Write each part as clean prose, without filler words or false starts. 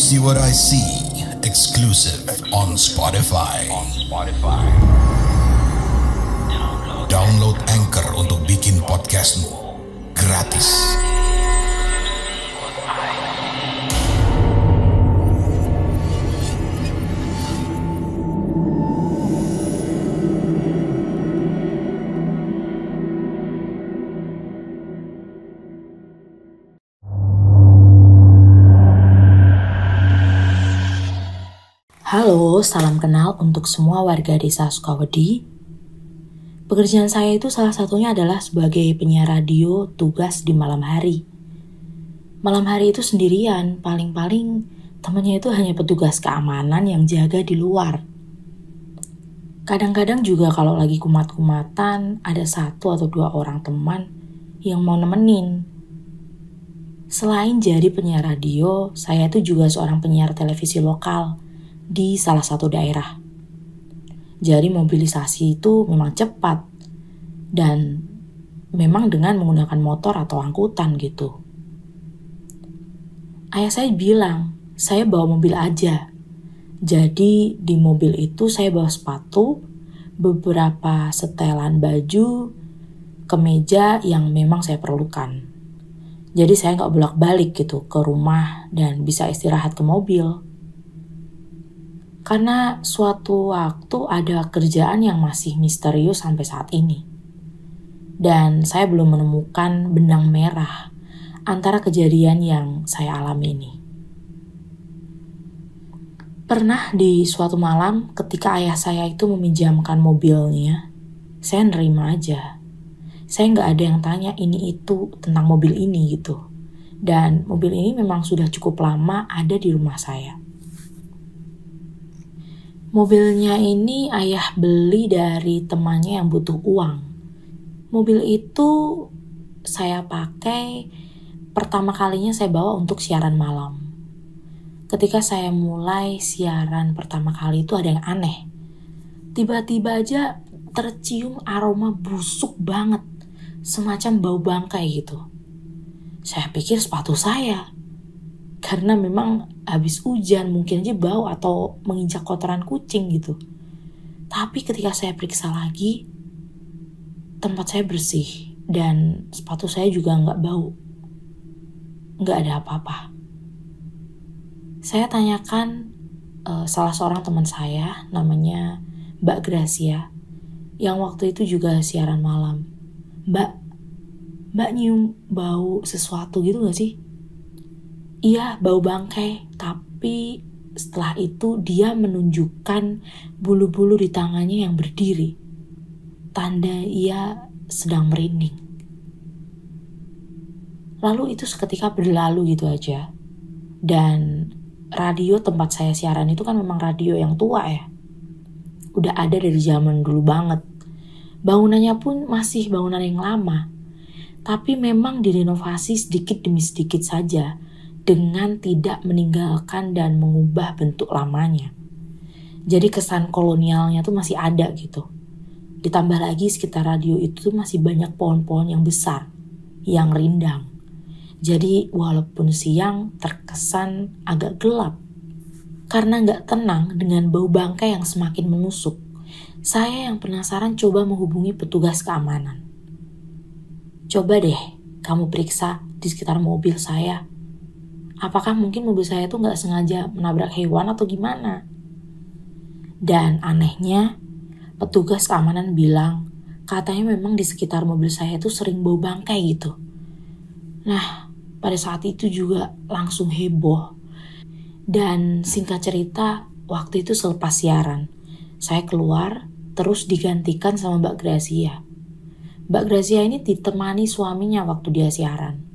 See What I See, exclusive on Spotify. Download Anchor untuk bikin podcastmu gratis. Halo, salam kenal untuk semua warga desa Sukawedi. Pekerjaan saya itu salah satunya adalah sebagai penyiar radio tugas di malam hari. Malam hari itu sendirian, paling-paling temannya itu hanya petugas keamanan yang jaga di luar. Kadang-kadang juga kalau lagi kumat-kumatan, ada 1 atau 2 orang teman yang mau nemenin. Selain jadi penyiar radio, saya itu juga seorang penyiar televisi lokal di salah satu daerah. Jadi mobilisasi itu memang cepat dan memang dengan menggunakan motor atau angkutan gitu. Ayah saya bilang, saya bawa mobil aja. Jadi di mobil itu saya bawa sepatu, beberapa setelan baju, kemeja yang memang saya perlukan. Jadi saya nggak bolak-balik gitu ke rumah dan bisa istirahat ke mobil. Karena suatu waktu ada kerjaan yang masih misterius sampai saat ini. Dan saya belum menemukan benang merah antara kejadian yang saya alami ini. Pernah di suatu malam ketika ayah saya itu meminjamkan mobilnya, saya nerima aja. Saya nggak ada yang tanya ini itu tentang mobil ini gitu. Dan mobil ini memang sudah cukup lama ada di rumah saya. Mobilnya ini ayah beli dari temannya yang butuh uang. Mobil itu saya pakai pertama kalinya saya bawa untuk siaran malam. Ketika saya mulai siaran pertama kali itu ada yang aneh. Tiba-tiba aja tercium aroma busuk banget. Semacam bau bangkai gitu. Saya pikir sepatu saya. Karena memang habis hujan mungkin aja bau atau menginjak kotoran kucing gitu. Tapi ketika saya periksa lagi, tempat saya bersih dan sepatu saya juga nggak bau. Nggak ada apa-apa. Saya tanyakan salah seorang teman saya namanya Mbak Gracia yang waktu itu juga siaran malam. Mbak nyium bau sesuatu gitu gak sih? Iya, bau bangkai, tapi setelah itu dia menunjukkan bulu-bulu di tangannya yang berdiri. Tanda ia sedang merinding. Lalu itu seketika berlalu gitu aja. Dan radio tempat saya siaran itu kan memang radio yang tua ya. Udah ada dari zaman dulu banget. Bangunannya pun masih bangunan yang lama. Tapi memang direnovasi sedikit demi sedikit saja. Dengan tidak meninggalkan dan mengubah bentuk lamanya. Jadi kesan kolonialnya tuh masih ada gitu. Ditambah lagi sekitar radio itu tuh masih banyak pohon-pohon yang besar, yang rindang. Jadi walaupun siang terkesan agak gelap. Karena gak tenang dengan bau bangkai yang semakin menusuk. Saya yang penasaran coba menghubungi petugas keamanan. Coba deh kamu periksa di sekitar mobil saya. Apakah mungkin mobil saya tuh gak sengaja menabrak hewan atau gimana? Dan anehnya, petugas keamanan bilang, katanya memang di sekitar mobil saya tuh sering bau bangkai gitu. Nah, pada saat itu juga langsung heboh. Dan singkat cerita, waktu itu selepas siaran, saya keluar, terus digantikan sama Mbak Gracia. Mbak Gracia ini ditemani suaminya waktu dia siaran.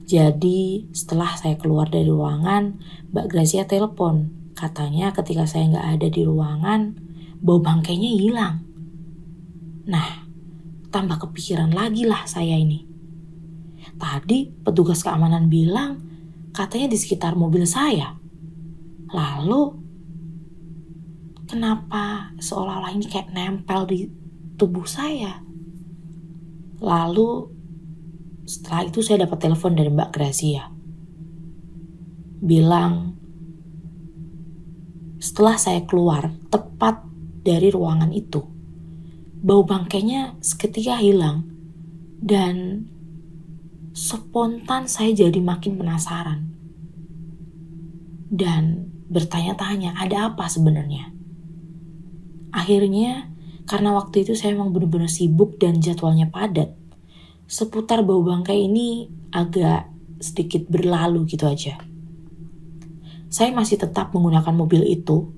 Jadi setelah saya keluar dari ruangan, Mbak Gracia telepon. Katanya ketika saya nggak ada di ruangan, bau bangkainya hilang. Nah, tambah kepikiran lagi lah saya ini. Tadi petugas keamanan bilang katanya di sekitar mobil saya. Lalu, kenapa seolah-olah ini kayak nempel di tubuh saya? Lalu, setelah itu saya dapat telepon dari Mbak Gracia. Bilang Setelah saya keluar tepat dari ruangan itu, bau bangkainya seketika hilang dan spontan saya jadi makin penasaran dan bertanya-tanya ada apa sebenarnya. Akhirnya karena waktu itu saya memang benar-benar sibuk dan jadwalnya padat, seputar bau bangkai ini agak sedikit berlalu gitu aja. Saya masih tetap menggunakan mobil itu,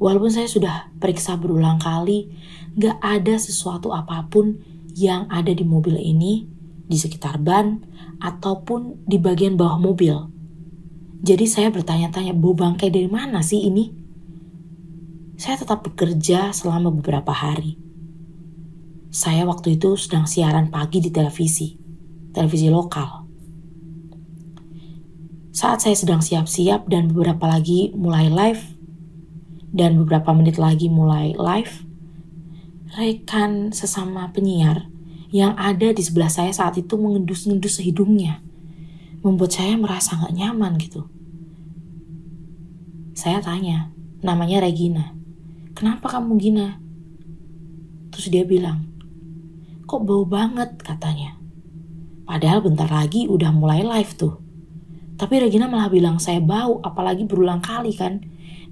walaupun saya sudah periksa berulang kali, gak ada sesuatu apapun yang ada di mobil ini, di sekitar ban, ataupun di bagian bawah mobil. Jadi saya bertanya-tanya, bau bangkai dari mana sih ini? Saya tetap bekerja selama beberapa hari. Saya waktu itu sedang siaran pagi di televisi lokal. Saat saya sedang siap-siap dan beberapa lagi mulai live, dan beberapa menit lagi mulai live, rekan sesama penyiar yang ada di sebelah saya saat itu mengendus-ngendus hidungnya, membuat saya merasa gak nyaman gitu. Saya tanya, namanya Regina, kenapa kamu Gina? Terus dia bilang, kok bau banget katanya. Padahal bentar lagi udah mulai live tuh. Tapi Regina malah bilang saya bau, apalagi berulang kali kan.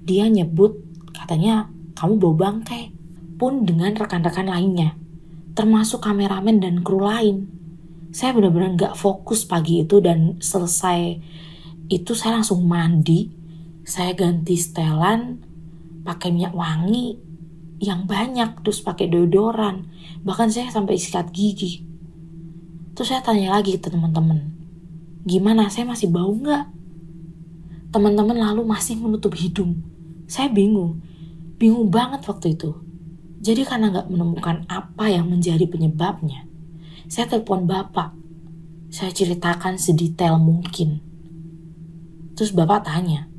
Dia nyebut katanya kamu bau bangkai. Pun dengan rekan-rekan lainnya, termasuk kameramen dan kru lain. Saya benar-benar gak fokus pagi itu dan selesai itu saya langsung mandi. Saya ganti setelan, pakai minyak wangi yang banyak, terus pakai deodoran. Bahkan saya sampai sikat gigi. Terus saya tanya lagi ke teman-teman, gimana, saya masih bau gak? Teman-teman lalu masih menutup hidung. Saya bingung banget waktu itu. Jadi karena gak menemukan apa yang menjadi penyebabnya, saya telepon bapak. Saya ceritakan sedetail mungkin. Terus bapak tanya,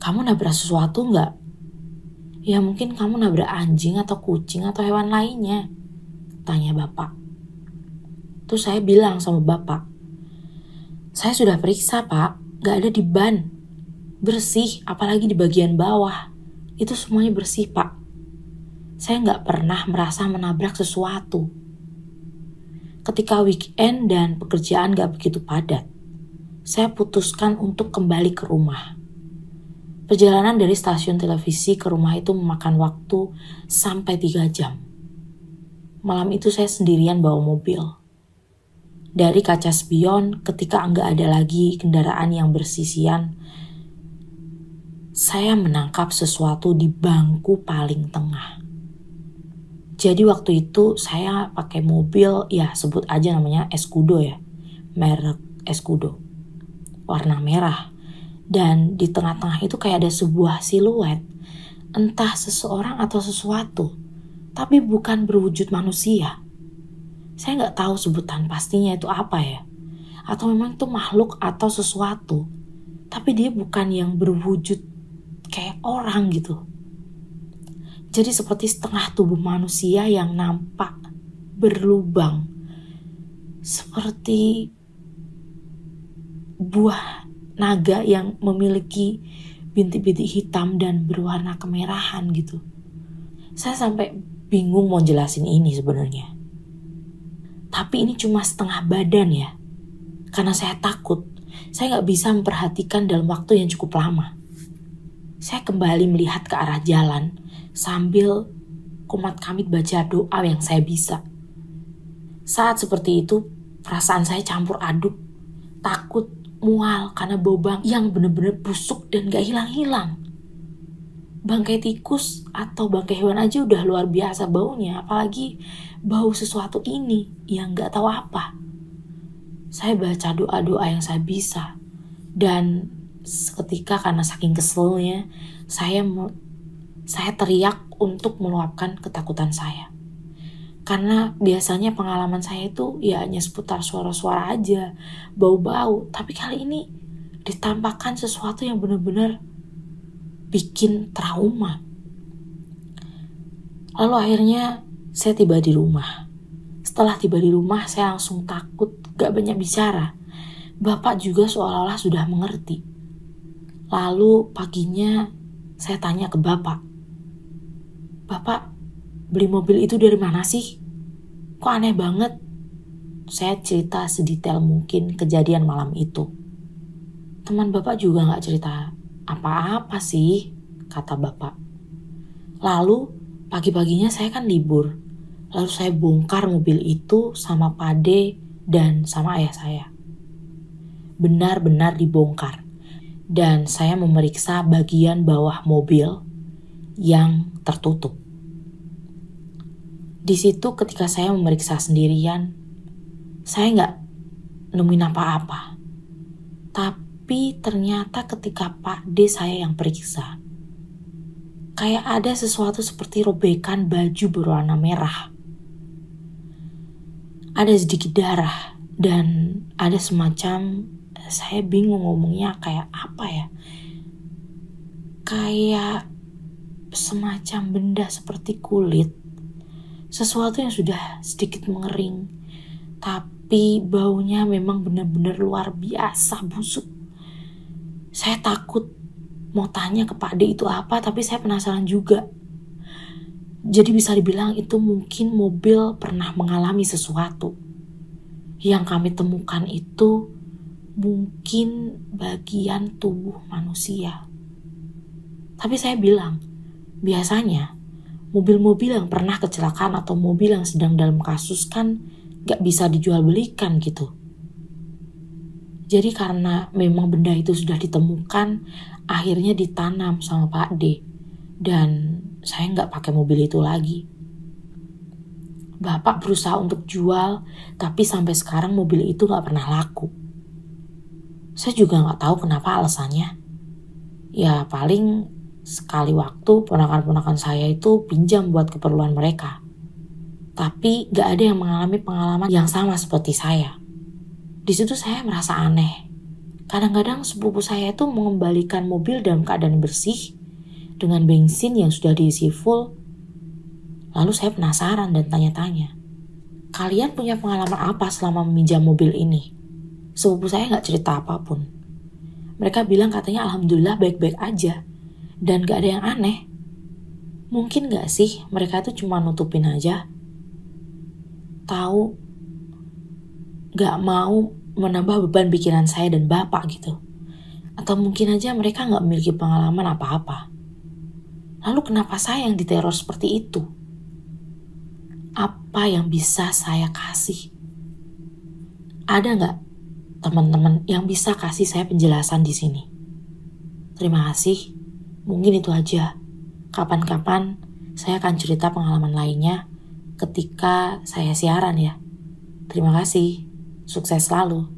kamu nabrak sesuatu gak? Ya mungkin kamu nabrak anjing atau kucing atau hewan lainnya, tanya bapak. Terus saya bilang sama bapak, saya sudah periksa pak, gak ada di ban. Bersih, apalagi di bagian bawah. Itu semuanya bersih pak. Saya gak pernah merasa menabrak sesuatu. Ketika weekend dan pekerjaan gak begitu padat, saya putuskan untuk kembali ke rumah. Perjalanan dari stasiun televisi ke rumah itu memakan waktu sampai 3 jam. Malam itu saya sendirian bawa mobil. Dari kaca spion ketika nggak ada lagi kendaraan yang bersisian, saya menangkap sesuatu di bangku paling tengah. Jadi waktu itu saya pakai mobil, ya sebut aja namanya Escudo ya, merek Escudo, warna merah. Dan di tengah-tengah itu kayak ada sebuah siluet, entah seseorang atau sesuatu, tapi bukan berwujud manusia. Saya nggak tahu sebutan pastinya itu apa ya, atau memang itu makhluk atau sesuatu, tapi dia bukan yang berwujud kayak orang gitu. Jadi seperti setengah tubuh manusia yang nampak berlubang, seperti buah naga yang memiliki bintik-bintik hitam dan berwarna kemerahan gitu. Saya sampai bingung mau jelasin ini sebenarnya. Tapi ini cuma setengah badan ya. Karena saya takut, saya gak bisa memperhatikan dalam waktu yang cukup lama. Saya kembali melihat ke arah jalan sambil kumat kamit baca doa yang saya bisa. Saat seperti itu, perasaan saya campur aduk, takut, mual karena bau bang yang benar-benar busuk dan gak hilang-hilang. Bangkai tikus atau bangkai hewan aja udah luar biasa baunya, apalagi bau sesuatu ini yang gak tahu apa. Saya baca doa-doa yang saya bisa, dan seketika karena saking keselnya, saya teriak untuk meluapkan ketakutan saya. Karena biasanya pengalaman saya itu ya hanya seputar suara-suara aja, bau-bau. Tapi kali ini ditampakkan sesuatu yang benar-benar bikin trauma. Lalu akhirnya saya tiba di rumah. Setelah tiba di rumah saya langsung takut, gak banyak bicara. Bapak juga seolah-olah sudah mengerti. Lalu paginya saya tanya ke bapak, "Bapak, beli mobil itu dari mana sih? Kok aneh banget?" Saya cerita sedetail mungkin kejadian malam itu. "Teman bapak juga gak cerita apa-apa sih," kata bapak. Lalu pagi-paginya saya kan libur. Lalu saya bongkar mobil itu sama Pade dan sama ayah saya. Benar-benar dibongkar. Dan saya memeriksa bagian bawah mobil yang tertutup. Di situ ketika saya memeriksa sendirian, saya nggak nemuin apa-apa. Tapi ternyata ketika Pak D saya yang periksa, kayak ada sesuatu seperti robekan baju berwarna merah. Ada sedikit darah dan ada semacam, saya bingung ngomongnya kayak apa ya. Kayak semacam benda seperti kulit. Sesuatu yang sudah sedikit mengering. Tapi baunya memang benar-benar luar biasa busuk. Saya takut mau tanya ke Pak D itu apa, tapi saya penasaran juga. Jadi bisa dibilang itu mungkin mobil pernah mengalami sesuatu. Yang kami temukan itu mungkin bagian tubuh manusia. Tapi saya bilang, biasanya mobil-mobil yang pernah kecelakaan atau mobil yang sedang dalam kasus kan gak bisa dijual belikan gitu. Jadi karena memang benda itu sudah ditemukan, akhirnya ditanam sama Pak D. Dan saya gak pakai mobil itu lagi. Bapak berusaha untuk jual, tapi sampai sekarang mobil itu gak pernah laku. Saya juga gak tahu kenapa alasannya. Ya paling sekali waktu ponakan-ponakan saya itu pinjam buat keperluan mereka. Tapi gak ada yang mengalami pengalaman yang sama seperti saya. Di situ saya merasa aneh. Kadang-kadang sepupu saya itu mengembalikan mobil dalam keadaan bersih dengan bensin yang sudah diisi full. Lalu saya penasaran dan tanya-tanya, "Kalian punya pengalaman apa selama meminjam mobil ini?" Sepupu saya gak cerita apapun. Mereka bilang katanya alhamdulillah baik-baik aja. Dan gak ada yang aneh. Mungkin gak sih mereka itu cuma nutupin aja. Tahu, gak mau menambah beban pikiran saya dan bapak gitu. Atau mungkin aja mereka gak memiliki pengalaman apa-apa. Lalu kenapa saya yang diteror seperti itu? Apa yang bisa saya kasih? Ada gak teman-teman yang bisa kasih saya penjelasan di sini? Terima kasih. Mungkin itu aja. Kapan-kapan saya akan cerita pengalaman lainnya ketika saya siaran ya. Terima kasih. Sukses selalu.